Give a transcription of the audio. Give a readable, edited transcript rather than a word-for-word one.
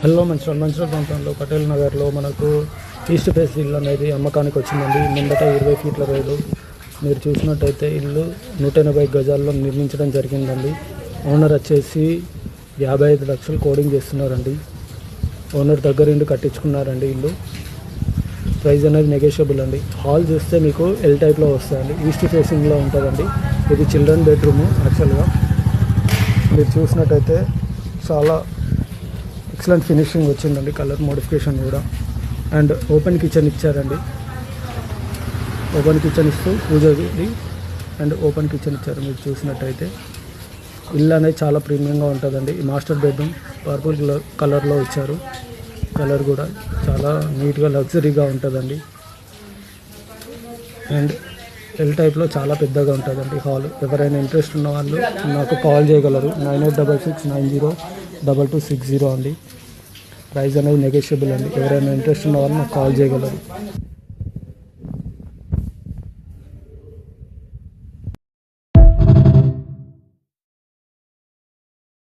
Hello Mancherial ప్రాంతంలో పటేల్ నగర్లో మనకు ఈస్ట్ ఫేస్ ఇల్లు అనేది అమ్మకానికి వచ్చిందండి. ముందట 20 ఫీట్ల రోడ్డు. మీరు చూసినట్టయితే ఇల్లు 180 గజాల్లో నిర్మించడం జరిగిందండి. ఓనర్ వచ్చేసి 55 లక్షలు కోడింగ్ చేస్తున్నారండి. ఓనర్ దగ్గర నుండి కట్టించుకున్నారండి ఇల్లు. ప్రైస్ అనేది నెగోషియబుల్ అండి. హాల్ చూస్తే మీకు ఎల్ టైప్లో వస్తుందండి. ఈస్ట్ ఫేసింగ్లో ఉంటుందండి. ఇది చిల్డ్రన్ బెడ్రూమ్. యాక్చువల్గా మీరు చూసినట్టయితే చాలా ఎక్సలెంట్ ఫినిషింగ్ వచ్చిందండి. కలర్ మోడిఫికేషన్ కూడా. అండ్ ఓపెన్ కిచెన్ ఇచ్చారండి. ఓపెన్ కిచెన్ ఇస్తూ పూజ గది అండ్ ఓపెన్ కిచెన్ ఇచ్చారు. మీరు చూసినట్టయితే ఇల్లు అనేది చాలా ప్రీమియంగా ఉంటుందండి. మాస్టర్ బెడ్రూమ్ పర్పుల్ కలర్లో ఇచ్చారు. కలర్ కూడా చాలా నీట్గా లగ్జరీగా ఉంటుందండి. అండ్ ఎల్ టైప్లో చాలా పెద్దగా ఉంటుందండి హాల్. ఎవరైనా ఇంట్రెస్ట్ ఉన్న వాళ్ళు నాకు కాల్ చేయగలరు. 9866902260 అండి. ప్రైస్ అనేది నెగోషియబుల్ అండి. ఎవరైనా ఇంట్రెస్ట్ ఉన్న వాళ్ళు నాకు కాల్ చేయగలరు.